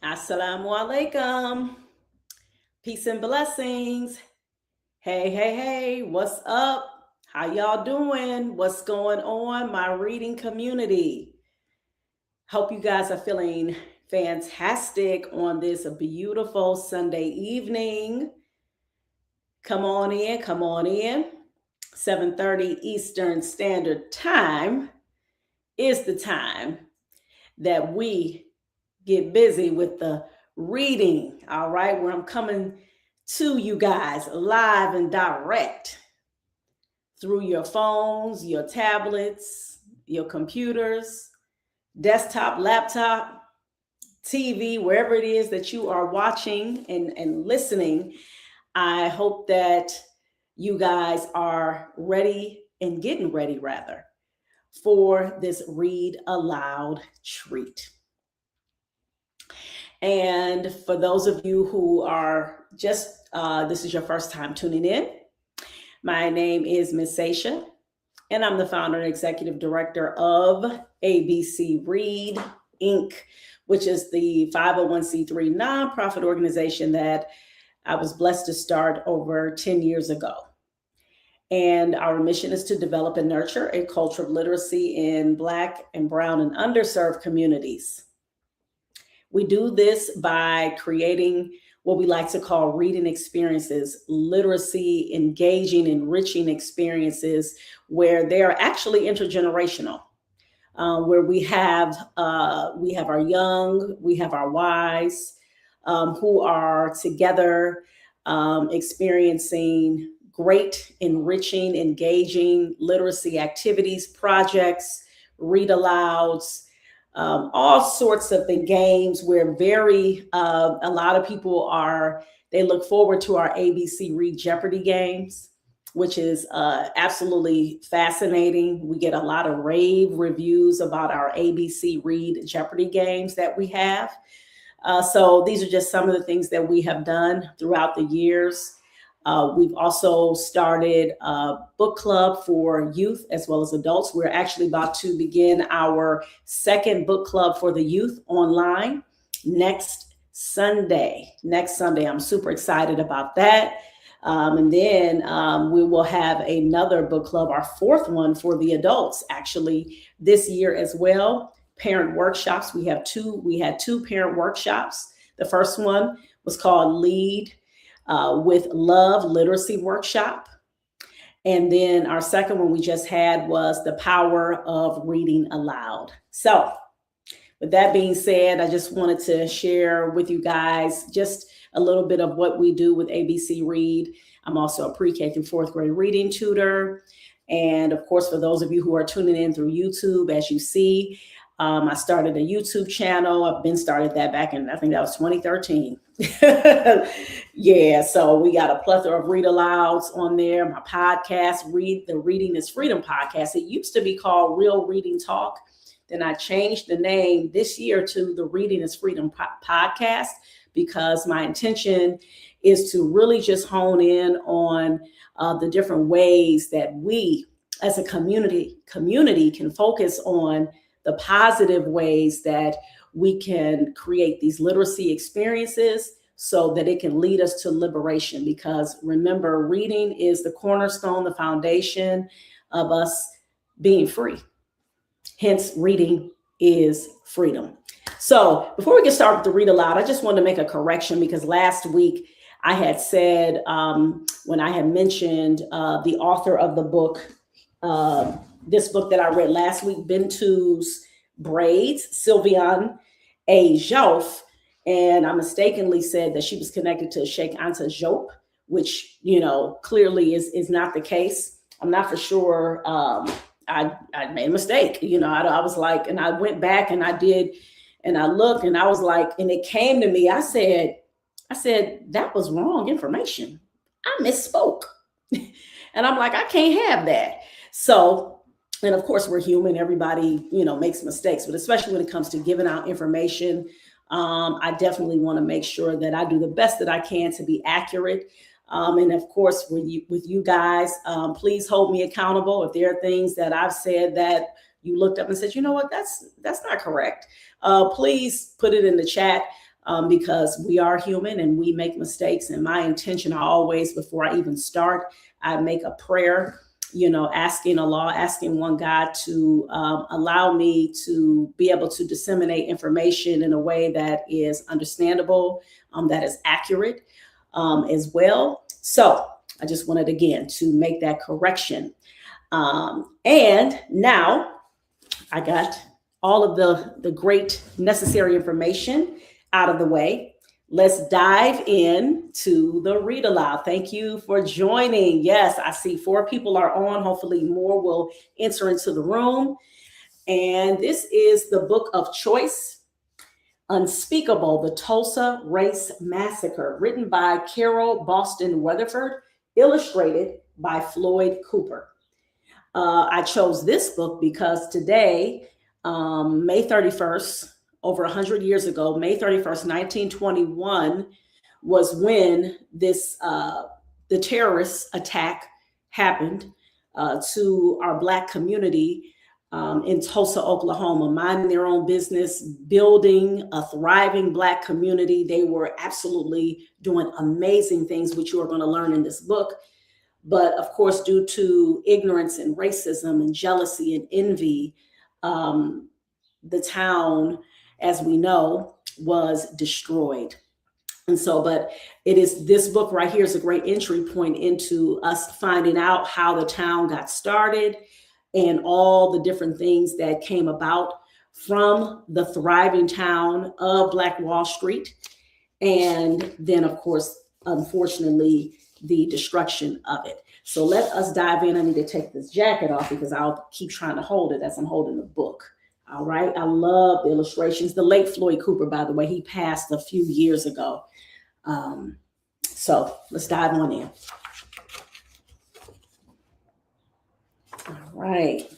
Assalamu alaikum. Peace and blessings. Hey, hey, hey, what's up? How y'all doing? What's going on, my reading community? Hope you guys are feeling fantastic on this beautiful Sunday evening. Come on in, come on in. 7:30 Eastern Standard Time is the time that we get busy with the reading, all right, where I'm coming to you guys live and direct through your phones, your tablets, your computers, desktop, laptop, TV, wherever it is that you are watching and listening. I hope that you guys are ready and getting ready, rather, for this read aloud treat. And for those of you who are this is your first time tuning in, my name is Miss Sasha, and I'm the founder and executive director of ABC Read, Inc., which is the 501c3 nonprofit organization that I was blessed to start over 10 years ago. And our mission is to develop and nurture a culture of literacy in Black and Brown and underserved communities. We do this by creating what we like to call reading experiences, literacy, engaging, enriching experiences where they are actually intergenerational, where we have our young, we have our wise, who are together experiencing great, enriching, engaging literacy activities, projects, read alouds, all sorts of the games where a lot of people they look forward to our ABC Read Jeopardy games, which is absolutely fascinating. We get a lot of rave reviews about our ABC Read Jeopardy games that we have. So these are just some of the things that we have done throughout the years. We've also started a book club for youth as well as adults. We're actually about to begin our second book club for the youth online next Sunday. I'm super excited about that. And then we will have another book club, our fourth one for the adults, actually this year as well. Parent workshops. We had two parent workshops. The first one was called Lead with Love Literacy Workshop. And then our second one we just had was the power of reading aloud. So with that being said, I just wanted to share with you guys just a little bit of what we do with ABC Read. I'm also a pre-K through fourth grade reading tutor. And of course, for those of you who are tuning in through YouTube, as you see, I started a YouTube channel. I've been started that back in, I think that was 2013. Yeah, so we got a plethora of read alouds on there. My podcast, the Reading is Freedom podcast. It used to be called Real Reading Talk. Then I changed the name this year to the Reading is Freedom podcast, because my intention is to really just hone in on the different ways that we as a community can focus on the positive ways that we can create these literacy experiences so that it can lead us to liberation. Because remember, reading is the cornerstone, the foundation of us being free. Hence, reading is freedom. So before we get started with the read aloud, I just wanted to make a correction, because last week I had said, when I had mentioned the author of the book, this book that I read last week, Bentu's Braids, Sylviane A. Joff, and I mistakenly said that she was connected to Sheikh Anta Diop, which, clearly is not the case. I'm not for sure. I made a mistake. I was like, and I went back and I did, and I looked and I was like, and it came to me. I said, that was wrong information. I misspoke. And I'm like, I can't have that. So, and of course we're human. Everybody, makes mistakes, but especially when it comes to giving out information, I definitely want to make sure that I do the best that I can to be accurate. And of course, with you guys, please hold me accountable. If there are things that I've said that you looked up and said, you know what, that's not correct, please put it in the chat. because we are human and we make mistakes. And my intention, I always, before I even start, I make a prayer, asking Allah, asking one God to allow me to be able to disseminate information in a way that is understandable, that is accurate as well. So I just wanted, again, to make that correction. And now I got all of the great necessary information out of the way. Let's dive into the read aloud. Thank you for joining. Yes, I see 4 people are on. Hopefully more will enter into the room. And this is the book of choice, Unspeakable, the Tulsa Race Massacre, written by Carole Boston Weatherford, illustrated by Floyd Cooper. I chose this book because today, May 31st, over 100 years ago, May 31st, 1921, was when the terrorist attack happened to our Black community in Tulsa, Oklahoma, minding their own business, building a thriving Black community. They were absolutely doing amazing things, which you are going to learn in this book. But of course, due to ignorance and racism and jealousy and envy, the town, as we know, was destroyed. And so, but this book right here is a great entry point into us finding out how the town got started and all the different things that came about from the thriving town of Black Wall Street. And then, of course, unfortunately, the destruction of it. So let us dive in. I need to take this jacket off because I'll keep trying to hold it as I'm holding the book. All right. I love the illustrations. The late Floyd Cooper, by the way, he passed a few years ago. So let's dive on in. All right.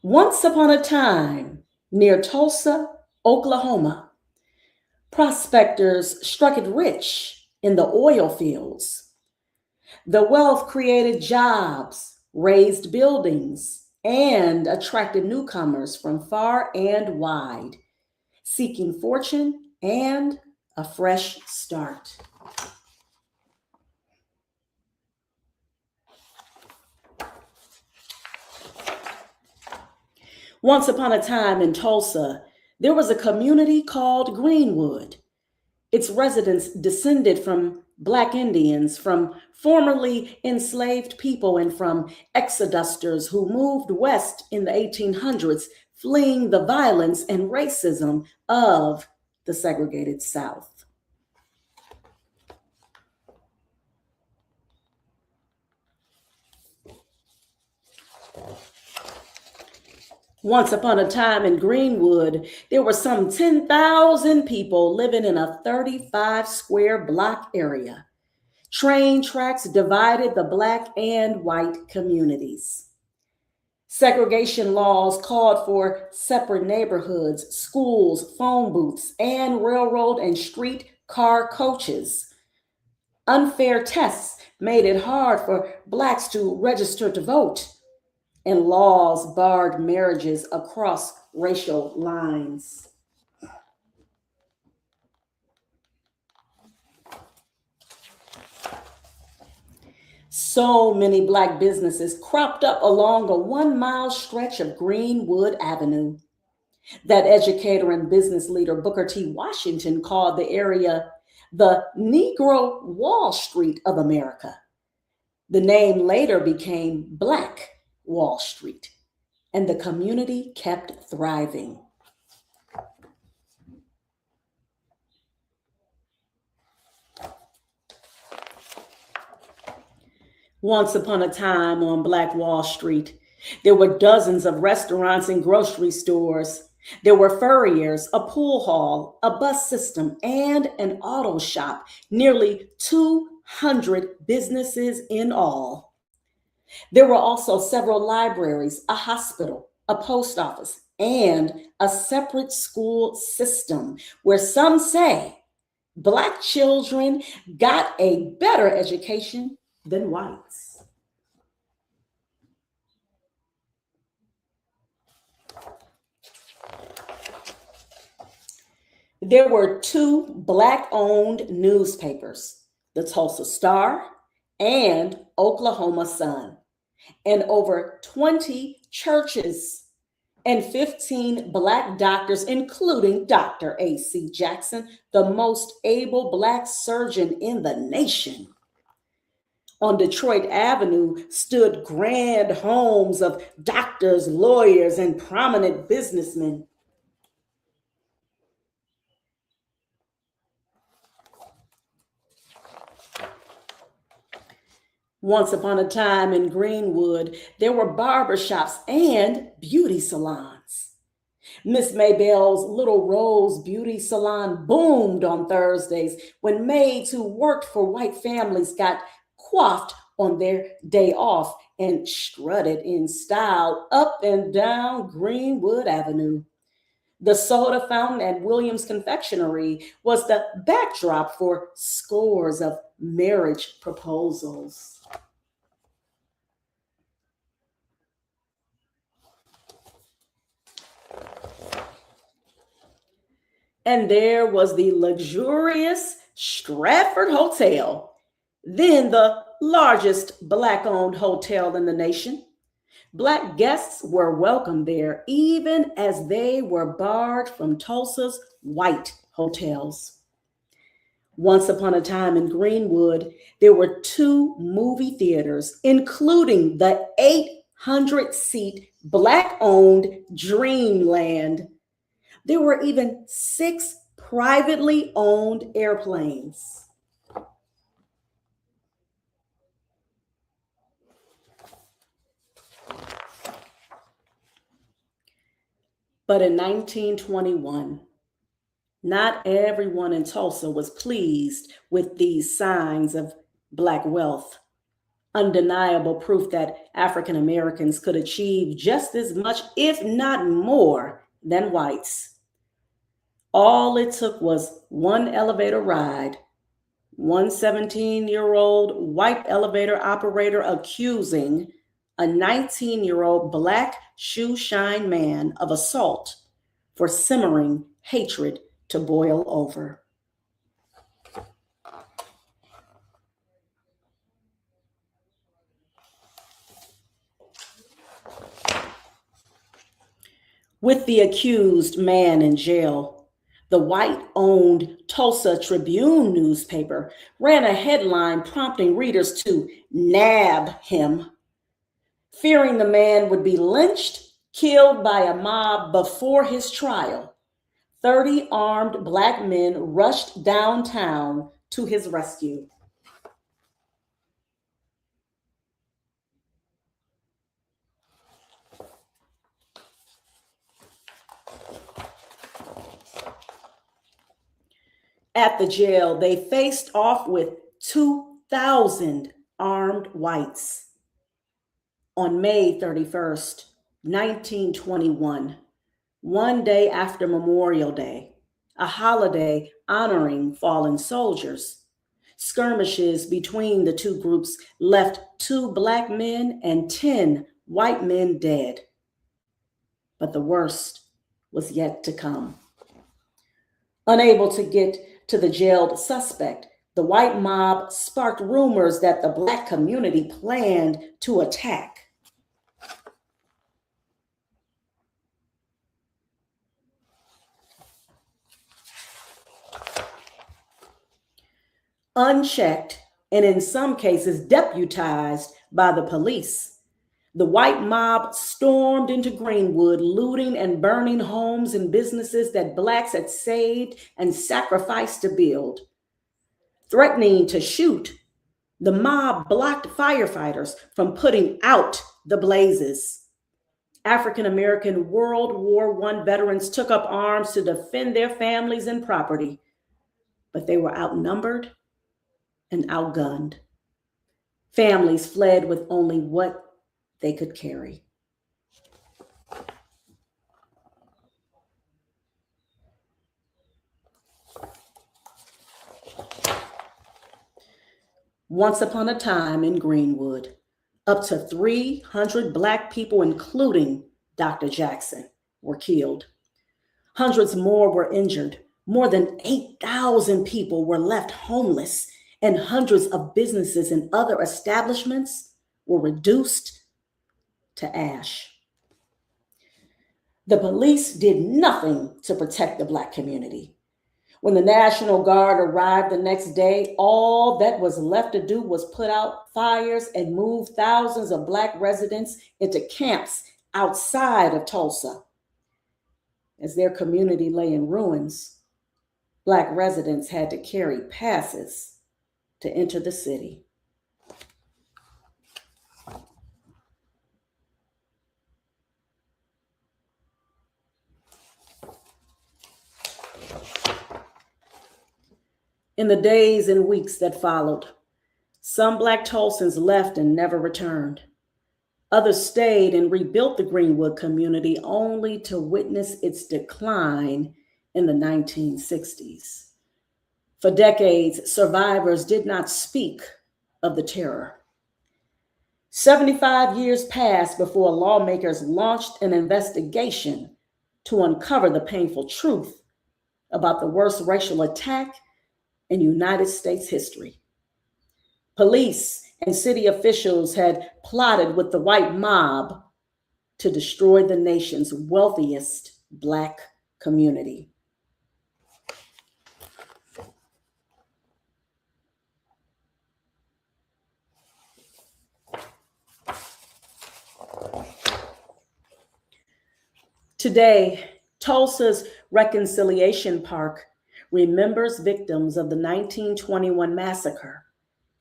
Once upon a time, near Tulsa, Oklahoma, prospectors struck it rich in the oil fields. The wealth created jobs, raised buildings, and attracted newcomers from far and wide, seeking fortune and a fresh start. Once upon a time in Tulsa, there was a community called Greenwood. Its residents descended from Black Indians, from formerly enslaved people, and from exodusters who moved west in the 1800s, fleeing the violence and racism of the segregated South. Once upon a time in Greenwood, there were some 10,000 people living in a 35 square block area. Train tracks divided the Black and white communities. Segregation laws called for separate neighborhoods, schools, phone booths, and railroad and street car coaches. Unfair tests made it hard for Blacks to register to vote, and laws barred marriages across racial lines. So many Black businesses cropped up along a 1-mile stretch of Greenwood Avenue that educator and business leader Booker T. Washington called the area the Negro Wall Street of America. The name later became Black Wall Street, and the community kept thriving. Once upon a time on Black Wall Street, there were dozens of restaurants and grocery stores. There were furriers, a pool hall, a bus system, and an auto shop, nearly 200 businesses in all. There were also several libraries, a hospital, a post office, and a separate school system where some say Black children got a better education than whites. There were two Black-owned newspapers, the Tulsa Star and Oklahoma Sun, and over 20 churches and 15 Black doctors, including Dr. A.C. Jackson, the most able Black surgeon in the nation. On Detroit Avenue stood grand homes of doctors, lawyers, and prominent businessmen. Once upon a time in Greenwood, there were barbershops and beauty salons. Miss Maybell's Little Rose Beauty Salon boomed on Thursdays when maids who worked for white families got coiffed on their day off and strutted in style up and down Greenwood Avenue. The soda fountain at Williams Confectionery was the backdrop for scores of marriage proposals. And there was the luxurious Stratford Hotel, then the largest Black-owned hotel in the nation. Black guests were welcome there, even as they were barred from Tulsa's white hotels. Once upon a time in Greenwood, there were two movie theaters, including the 800-seat Black-owned Dreamland. There were even 6 privately owned airplanes. But in 1921, not everyone in Tulsa was pleased with these signs of Black wealth, undeniable proof that African Americans could achieve just as much, if not more, than whites. All it took was one elevator ride, one 17-year-old white elevator operator accusing a 19-year-old Black shoe-shine man of assault for simmering hatred to boil over. With the accused man in jail, the white-owned Tulsa Tribune newspaper ran a headline prompting readers to nab him, fearing the man would be lynched, killed by a mob before his trial. 30 armed Black men rushed downtown to his rescue. At the jail, they faced off with 2,000 armed whites. On May 31st, 1921, one day after Memorial Day, a holiday honoring fallen soldiers, skirmishes between the two groups left 2 Black men and 10 white men dead. But the worst was yet to come. Unable to get to the jailed suspect, the white mob sparked rumors that the Black community planned to attack. Unchecked, and in some cases deputized by the police, the white mob stormed into Greenwood, looting and burning homes and businesses that Blacks had saved and sacrificed to build. Threatening to shoot, the mob blocked firefighters from putting out the blazes. African American World War I veterans took up arms to defend their families and property, but they were outnumbered and outgunned. Families fled with only what they could carry. Once upon a time in Greenwood, up to 300 Black people, including Dr. Jackson, were killed. Hundreds more were injured, More than 8,000 people were left homeless, and hundreds of businesses and other establishments were reduced to ash. The police did nothing to protect the Black community. When the National Guard arrived the next day, all that was left to do was put out fires and move thousands of Black residents into camps outside of Tulsa. As their community lay in ruins, Black residents had to carry passes to enter the city. In the days and weeks that followed, some Black Tulsans left and never returned. Others stayed and rebuilt the Greenwood community only to witness its decline in the 1960s. For decades, survivors did not speak of the terror. 75 years passed before lawmakers launched an investigation to uncover the painful truth about the worst racial attack in United States history. Police and city officials had plotted with the white mob to destroy the nation's wealthiest Black community. Today, Tulsa's Reconciliation Park remembers victims of the 1921 massacre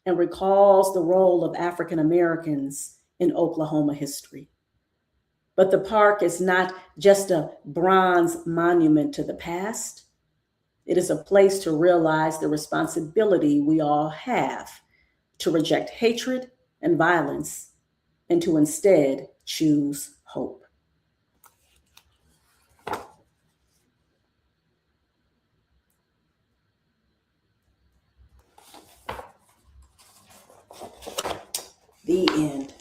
and recalls the role of African Americans in Oklahoma history. But the park is not just a bronze monument to the past. It is a place to realize the responsibility we all have to reject hatred and violence and to instead choose hope. The end.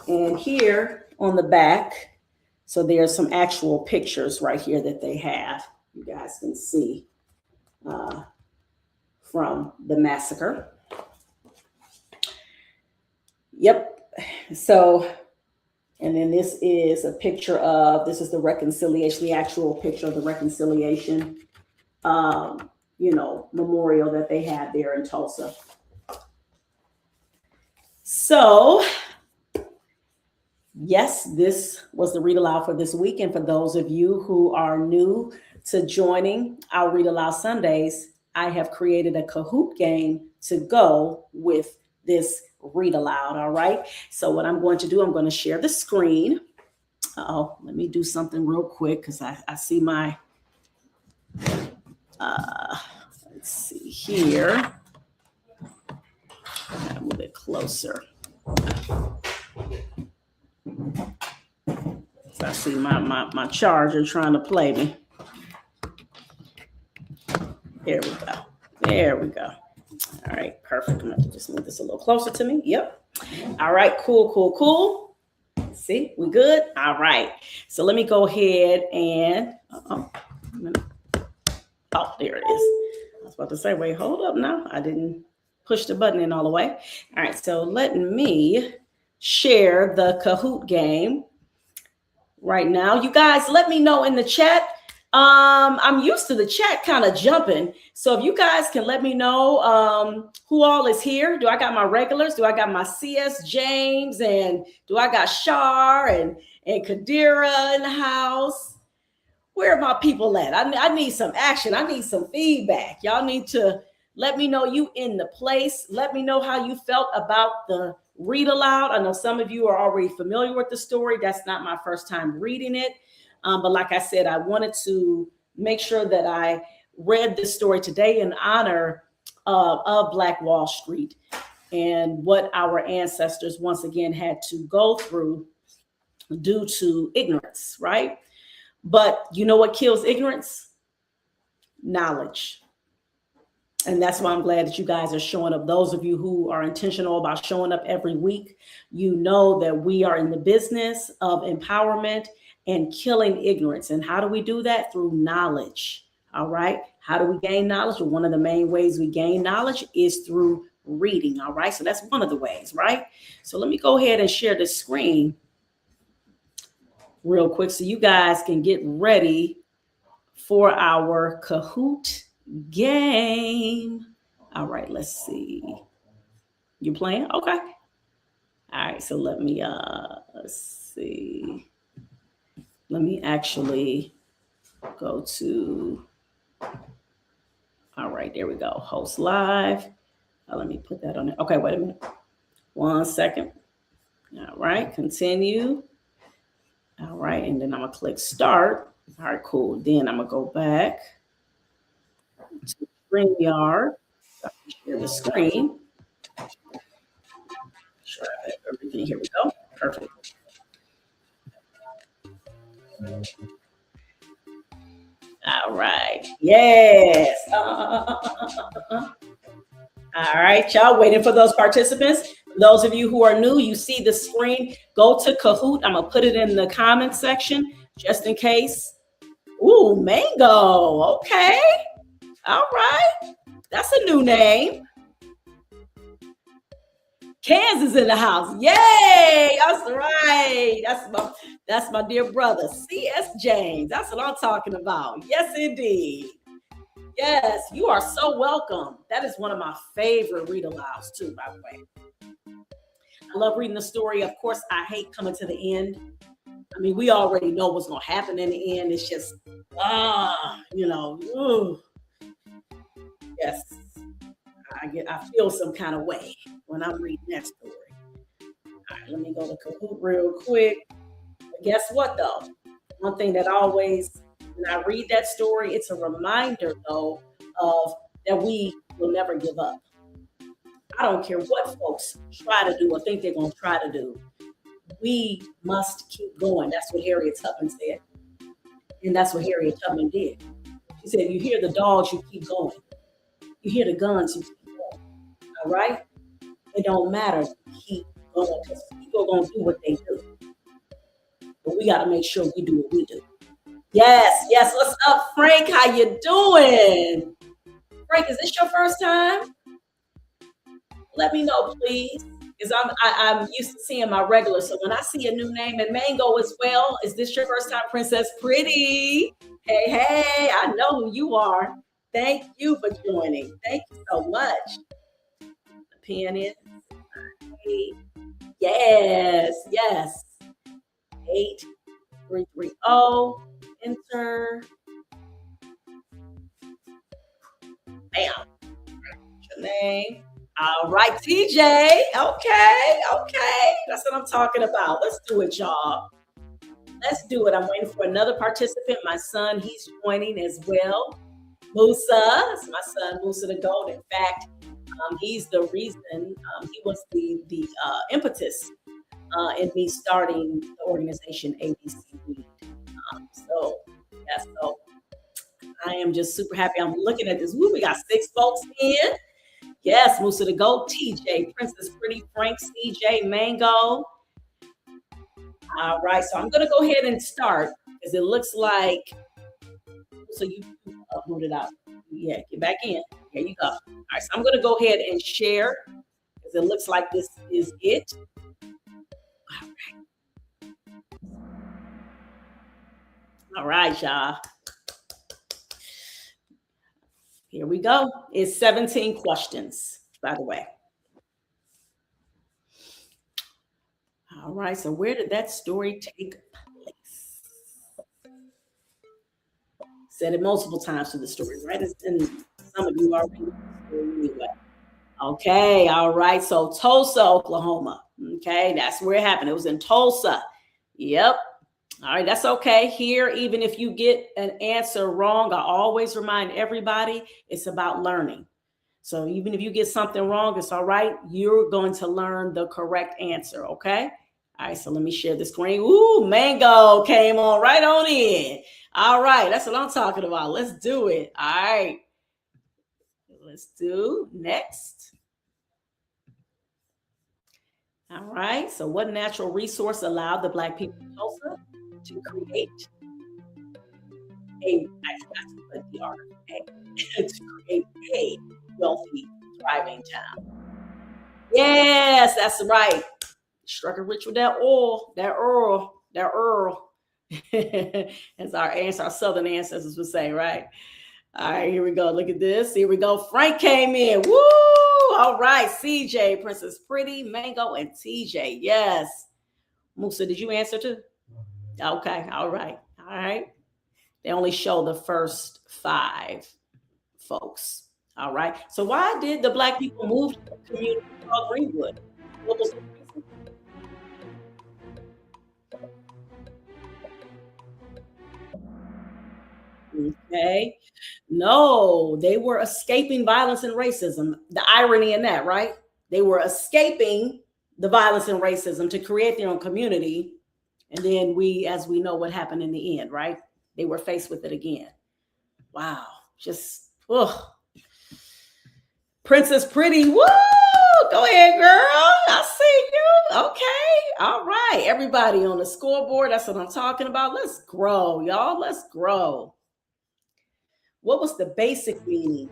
And here on the back, so there's some actual pictures right here that they have. You guys can see from the massacre. Yep. So, and then this is a picture of, this is the reconciliation, the actual picture of the reconciliation, memorial that they had there in Tulsa. So, yes, this was the Read Aloud for this week. And for those of you who are new to joining our Read Aloud Sundays, I have created a Kahoot game to go with this Read Aloud, all right? So what I'm going to do, I'm going to share the screen. Let me do something real quick because I see my, let's see here. A little bit closer. I see my charger trying to play me. There we go. There we go. All right, perfect. I'm going to just move this a little closer to me. Yep. All right, cool. See, we good? All right. So let me go ahead and, there it is. I was about to say, wait, hold up now. I didn't push the button in all the way. All right, so let me share the Kahoot game right now. You guys, let me know in the chat. I'm used to the chat kind of jumping. So if you guys can let me know who all is here. Do I got my regulars? Do I got my CS James? And do I got Shar and Kadira in the house? Where are my people at? I need some action. I need some feedback. Y'all need to let me know you in the place. Let me know how you felt about the Read Aloud. I know some of you are already familiar with the story. That's not my first time reading it. But like I said, I wanted to make sure that I read this story today in honor of Black Wall Street and what our ancestors once again had to go through due to ignorance, right? But you know what kills ignorance? Knowledge. And that's why I'm glad that you guys are showing up. Those of you who are intentional about showing up every week, you know that we are in the business of empowerment and killing ignorance. And how do we do that? Through knowledge. All right. How do we gain knowledge? Well, one of the main ways we gain knowledge is through reading. All right. So that's one of the ways, right? So let me go ahead and share the screen real quick so you guys can get ready for our Kahoot game. All right. Let's see. You playing? Okay. All right. So let's see. Let me actually go to, all right, there we go. Host live. Let me put that on there. Okay, wait a minute. 1 second. All right, continue. All right, and then I'm gonna click start. All right, cool. Then I'm gonna go back to StreamYard. So I can share the screen. Sure, I have everything. Here we go. Perfect. All right. Yes. All right, y'all, waiting for those participants. For those of you who are new, you see the screen. Go to Kahoot. I'm going to put it in the comment section just in case. Ooh, Mango. Okay. All right. That's a new name. Kansas in the house. Yay. That's right. That's my dear brother, C.S. James. That's what I'm talking about. Yes, indeed. Yes, you are so welcome. That is one of my favorite read alouds too, by the way. I love reading the story. Of course, I hate coming to the end. I mean, we already know what's going to happen in the end. It's just, ooh. Yes, I feel some kind of way when I'm reading that story. All right, let me go to Kahoot real quick. But guess what, though? One thing that always, when I read that story, it's a reminder, though, of that we will never give up. I don't care what folks try to do or think they're going to try to do. We must keep going. That's what Harriet Tubman said. And that's what Harriet Tubman did. She said, you hear the dogs, you keep going. You hear the guns, you keep going. All right? It don't matter. Keep going because people are going to do what they do. But we got to make sure we do what we do. Yes. What's up, Frank? How you doing? Frank, is this your first time? Let me know, please. Because I'm used to seeing my regular. So when I see a new name and Mango as well, is this your first time, Princess Pretty? Hey, I know who you are. Thank you for joining. Thank you so much. The pen in. Yes. 8330. Enter. Bam. Your name. All right, TJ. Okay. That's what I'm talking about. Let's do it, y'all. Let's do it. I'm waiting for another participant. My son, he's joining as well. Musa. That's my son, Musa the Gold. In fact, he's the reason. He was the impetus in me starting the organization ABC Read. So I am just super happy. I'm looking at this. Woo, we got 6 folks in. Yes, Musa the Goat, TJ, Princess Pretty, Frank, CJ, Mango. All right, so I'm going to go ahead and start because it looks like, so you booted out. Yeah, get back in. There you go. All right, so I'm going to go ahead and share because it looks like this is it. All right, y'all. Here we go. It's 17 questions, by the way. All right, so where did that story take place? Said it multiple times through the story, right? And some of you already know the story anyway. Okay, all right. So Tulsa, Oklahoma. Okay, that's where it happened. It was in Tulsa. Yep. All right, that's okay. Here, even if you get an answer wrong, I always remind everybody it's about learning. So even if you get something wrong, it's all right. You're going to learn the correct answer, okay? All right, so let me share the screen. Ooh, Mango came on right on in. All right, that's what I'm talking about. Let's do it. All right. Let's do next. All right, so what natural resource allowed the Black people of Tulsa to create That's what the art to create a wealthy, thriving town. Yes, that's right. Struck it rich with that oil, that Earl, that Earl. As our Southern ancestors would say, right? All right, here we go. Look at this. Here we go. Frank came in. Woo! All right, CJ, Princess Pretty, Mango, and TJ. Yes. Musa, did you answer too? Okay. All right. All right. They only show the first 5 folks. All right. So why did the Black people move to the community called Greenwood? What was the reason? Okay. No, they were escaping violence and racism. The irony in that, right? They were escaping the violence and racism to create their own community. And then as we know what happened in the end, right? They were faced with it again. Wow. Just, ugh. Princess Pretty, woo! Go ahead, girl. I see you. Okay. All right. Everybody on the scoreboard. That's what I'm talking about. Let's grow, y'all. Let's grow. What was the basic meaning?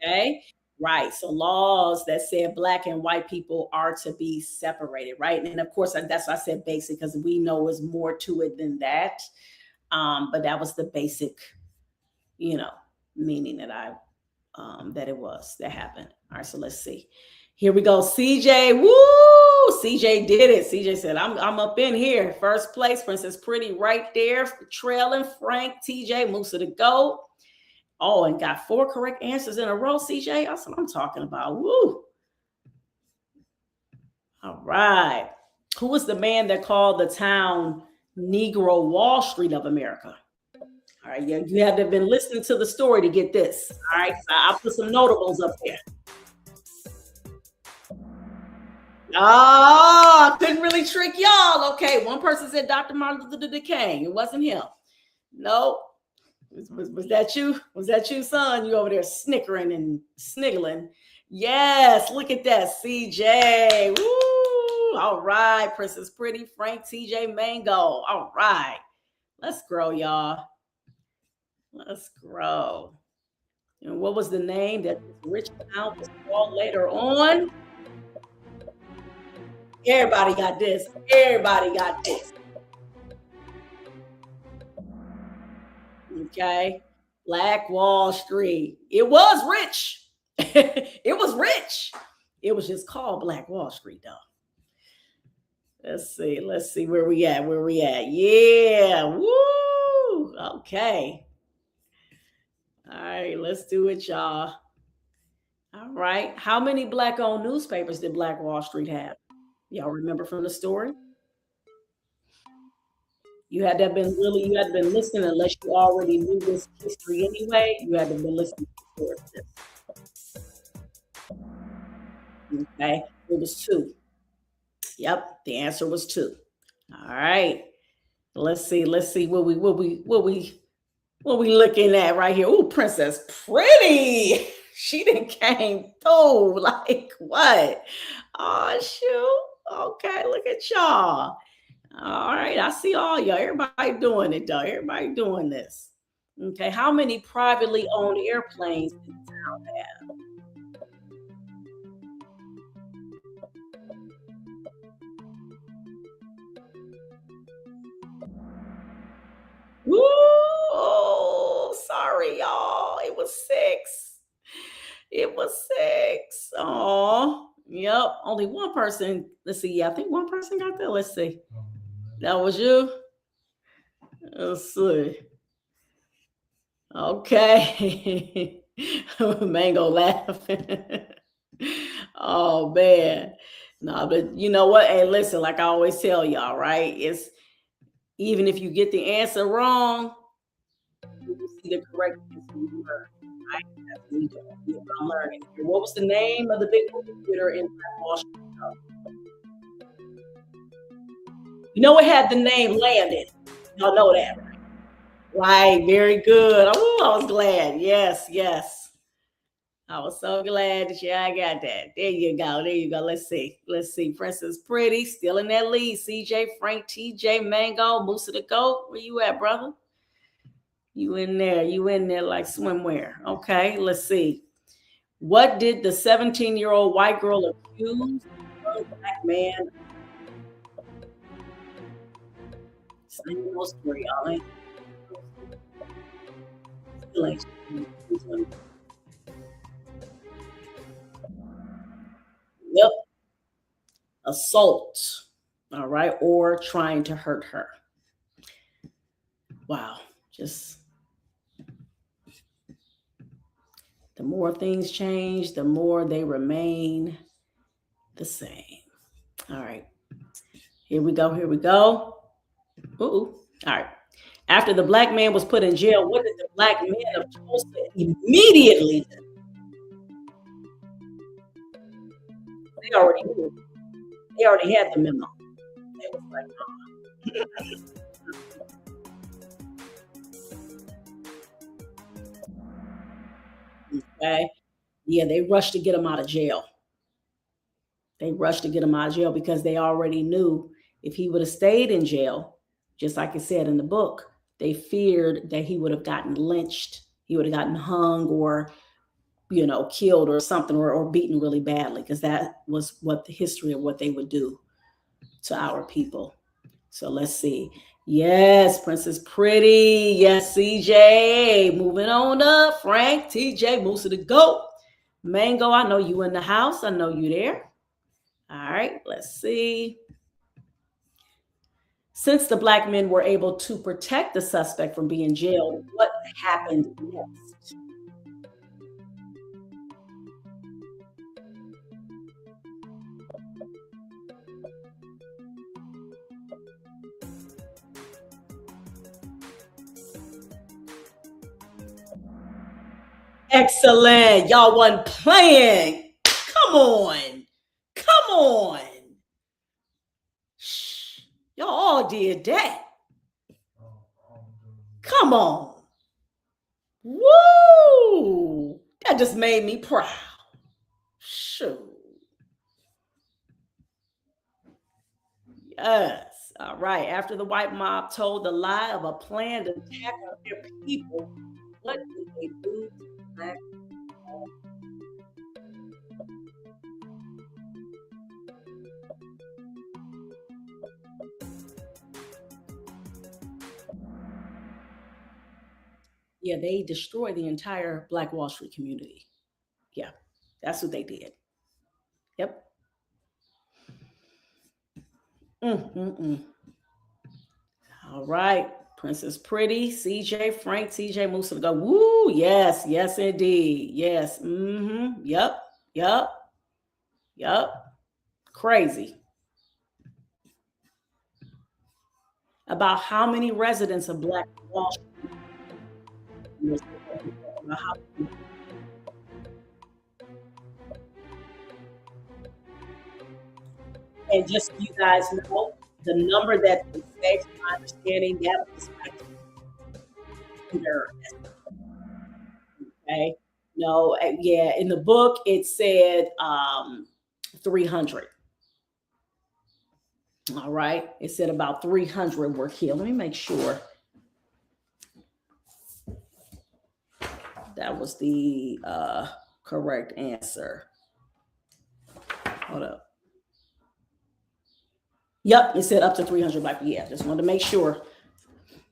Okay. Right. So laws that said Black and white people are to be separated, right? And of course, that's why I said basic, because we know there's more to it than that. But that was the basic, meaning that it was that happened. All right, so let's see. Here we go. CJ, woo! CJ did it. CJ said, I'm up in here. First place, Princess Pretty right there, trailing Frank, TJ, Musa to go. Oh, and got 4 correct answers in a row, CJ. That's what I'm talking about. Woo! All right. Who was the man that called the town Negro Wall Street of America? All right, yeah, you have to have been listening to the story to get this. All right, so I'll put some notables up there. Oh, couldn't really trick y'all. Okay, one person said Dr. Martin Luther King. It wasn't him. Nope. Was that you? Was that you, son? You over there snickering and sniggling. Yes, look at that, CJ. Woo! All right, Princess Pretty, Frank, TJ, Mango. All right, let's grow, y'all. Let's grow. And what was the name that this rich town was called later on? Everybody got this. Everybody got this. Okay. Black Wall Street. It was rich. It was rich. It was just called Black Wall Street, though. Let's see. Let's see where we at. Where we at? Yeah. Woo. Okay. All right. Let's do it, y'all. All right. How many Black-owned newspapers did Black Wall Street have? Y'all remember from the story? You had to have been listening, unless you already knew this history anyway. You had to have been listening to this. Okay, it was 2. Yep, the answer was 2. All right, let's see what we looking at right here. Oh, Princess Pretty, she didn't came through. Like what? Oh shoot. Okay, look at y'all. All right, I see all y'all. Everybody doing it, though. Everybody doing this. Okay, how many privately owned airplanes did the town have? Woo! Sorry, y'all. It was 6. It was 6. Oh, yep. Only one person. Let's see. Yeah, I think one person got there. Let's see. That was you. Let's see. Okay. Mango laughing. Oh man. No, but you know what? Hey, listen, like I always tell y'all, right? It's even if you get the answer wrong, you will see the correct answer you learn. Right? That's what we do. I'm learning. What was the name of the big movie theater in Wall Street? You know, it had the name Landon. Y'all know that, right? Right. Very good. Oh, I was glad. Yes, yes. I was so glad that I got that. There you go. There you go. Let's see. Let's see. Princess Pretty still in that lead. CJ, Frank, TJ, Mango, Moose of the Goat. Where you at, brother? You in there. You in there like swimwear. Okay. Let's see. What did the 17-year-old white girl accuse the young black man? Same old story, y'all. Yep. Assault. All right. Or trying to hurt her. Wow. Just the more things change, the more they remain the same. All right. Here we go. Here we go. Ooh. All right. After the black man was put in jail, what did the black men of Tulsa immediately do? They already knew. They already had the memo. They was like, okay. Yeah, they rushed to get him out of jail. They rushed to get him out of jail because they already knew if he would have stayed in jail, just like it said in the book, they feared that he would have gotten lynched. He would have gotten hung or, killed or something or beaten really badly because that was what the history of what they would do to our people. So let's see. Yes, Princess Pretty. Yes, CJ. Moving on up. Frank, TJ, Moose of the Goat. Mango, I know you in the house. I know you there. All right, let's see. Since the black men were able to protect the suspect from being jailed, what happened next? Excellent. Y'all wasn't playing. Come on. Come on. Shh. Y'all all did that. Come on. Woo! That just made me proud. Shoot. Yes. All right. After the white mob told the lie of a planned attack on their people, what did they do to the black? Yeah, they destroyed the entire Black Wall Street community. Yeah, that's what they did. Yep. Mm-mm-mm. All right. Princess Pretty, CJ, Frank, TJ, Moose to go. Woo, yes, yes, indeed. Yes. Mm-hmm. Yep. Yep. Yep. Crazy. About how many residents of Black Wall Street? And just so you guys know, the number that they say, from my understanding, that was like under. Okay. No, yeah, in the book it said 300. All right. It said about 300 were killed. Let me make sure that was the correct answer. Hold up. Yep, it said up to 300 black people. Yeah, just wanted to make sure.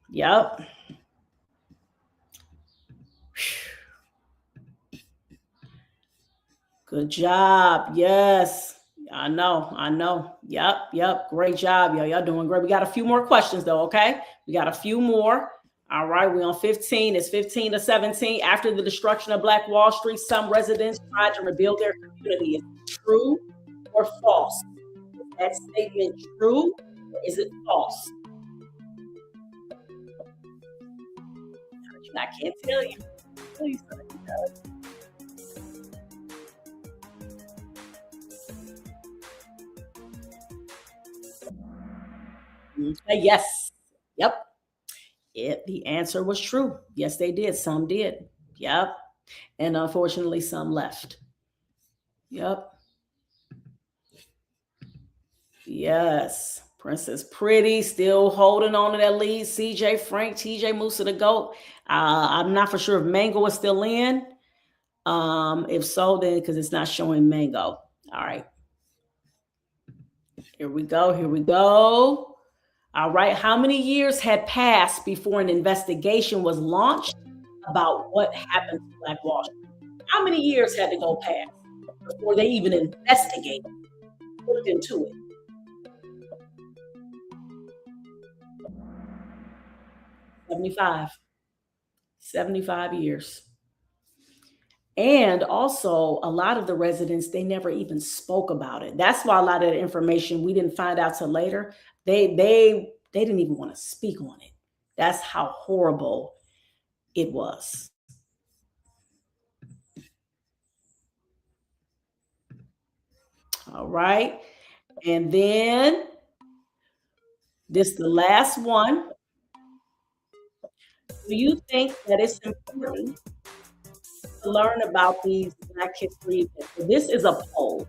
Yep. Good job. Yes. I know. I know. Yep. Yep. Great job. Y'all doing great. We got a few more questions though. Okay. We got a few more. All right. We're on 15. It's 15 to 17. After the destruction of Black Wall Street, some residents tried to rebuild their community. Is it true or false? Is that statement true or is it false? I can't tell you. Please. Yes. Yep. The answer was true. Yes, they did. Some did. Yep. And unfortunately, some left. Yep. Yes. Princess Pretty still holding on to that lead. CJ Frank, TJ Moose of the GOAT. I'm not for sure if Mango is still in. If so, then because it's not showing Mango. All right. Here we go. Here we go. All right. How many years had passed before an investigation was launched about what happened to Black Wall Street? How many years had to go past before they even investigated, looked into it? 75 years. And also, a lot of the residents, they never even spoke about it. That's why a lot of the information we didn't find out till later. They didn't even want to speak on it. That's how horrible it was. All right. And then this the last one. Do you think that it's important to learn about these Black history events? So this is a poll,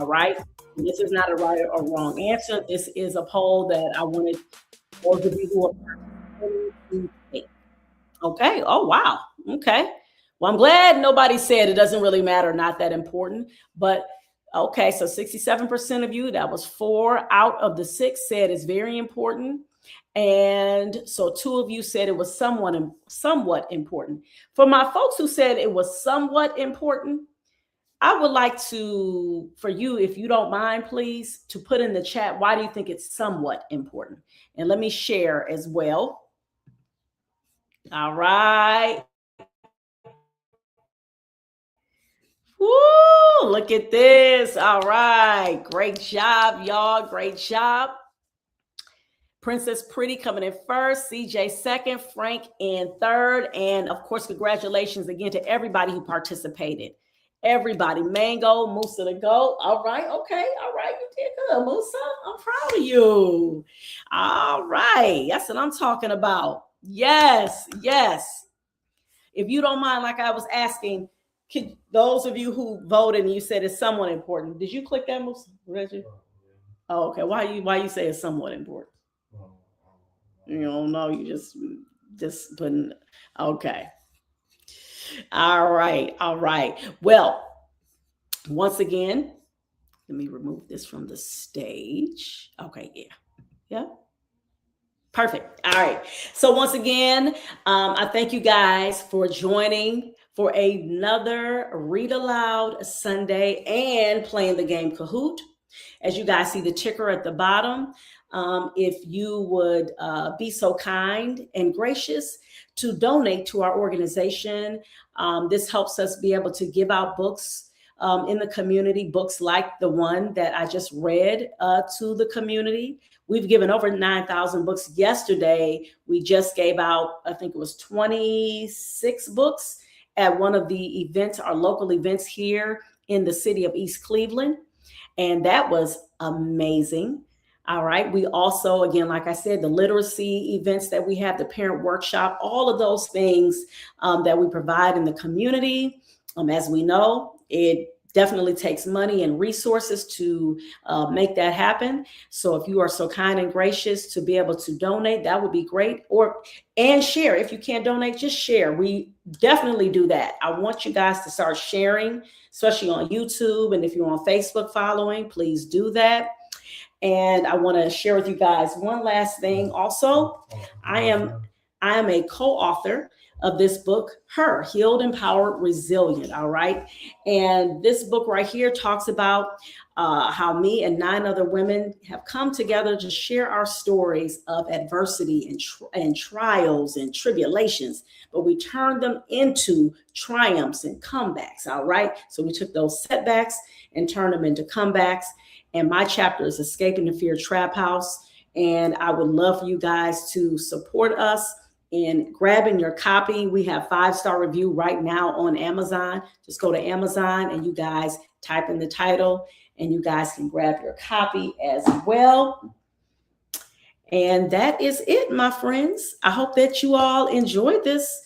all right? And this is not a right or wrong answer. This is a poll that I wanted those of you who are participating to take. Okay. Oh, wow. Okay. Well, I'm glad nobody said it doesn't really matter, not that important. But okay, so 67% of you, that was 4 out of the 6, said it's very important. And so 2 of you said it was somewhat important. For my folks who said it was somewhat important, I would like to, for you, if you don't mind, please, to put in the chat, why do you think it's somewhat important? And let me share as well. All right. Woo, look at this. All right. Great job, y'all. Great job. Princess Pretty coming in first, CJ second, Frank in third. And of course, congratulations again to everybody who participated. Everybody, Mango, Musa the GOAT. All right, okay, all right, you did good, Musa. I'm proud of you. All right, that's what I'm talking about. Yes, yes. If you don't mind, like I was asking, could those of you who voted and you said it's somewhat important, did you click that, Musa? Reggie? Oh, okay. Why you say it's somewhat important? You don't know. You just putting. Okay. All right. All right. Well, once again, let me remove this from the stage. Okay. Yeah. Yeah. Perfect. All right. So once again, I thank you guys for joining for another Read Aloud Sunday and playing the game Kahoot. As you guys see the ticker at the bottom, if you would be so kind and gracious to donate to our organization. This helps us be able to give out books in the community, books like the one that I just read to the community. We've given over 9,000 books. Yesterday, we just gave out, I think it was 26 books at one of the events, our local events here in the city of East Cleveland. And that was amazing. All right. We also, again, like I said, the literacy events that we have, the parent workshop, all of those things that we provide in the community. As we know, it definitely takes money and resources to make that happen. So if you are so kind and gracious to be able to donate, that would be great. And share. If you can't donate, just share. We definitely do that. I want you guys to start sharing, especially on YouTube. And if you're on Facebook following, please do that. And I want to share with you guys one last thing. Also, I am a co-author of this book, Her, Healed, Empowered, Resilient. All right. And this book right here talks about how me and 9 other women have come together to share our stories of adversity and trials and tribulations, but we turned them into triumphs and comebacks. All right. So we took those setbacks and turned them into comebacks. And my chapter is Escaping the Fear Trap House. And I would love for you guys to support us in grabbing your copy. We have 5-star review right now on Amazon. Just go to Amazon and you guys type in the title and you guys can grab your copy as well. And that is it, my friends. I hope that you all enjoyed this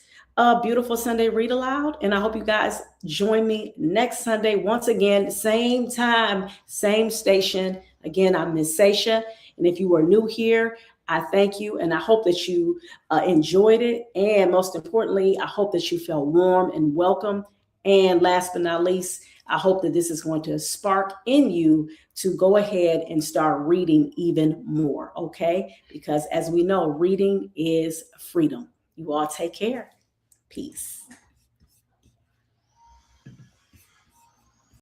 beautiful Sunday read aloud. And I hope you guys join me next Sunday. Once again, same time, same station. Again, I'm Miss Sasha. And if you are new here, I thank you. And I hope that you enjoyed it. And most importantly, I hope that you felt warm and welcome. And last but not least, I hope that this is going to spark in you to go ahead and start reading even more, okay? Because as we know, reading is freedom. You all take care. Peace.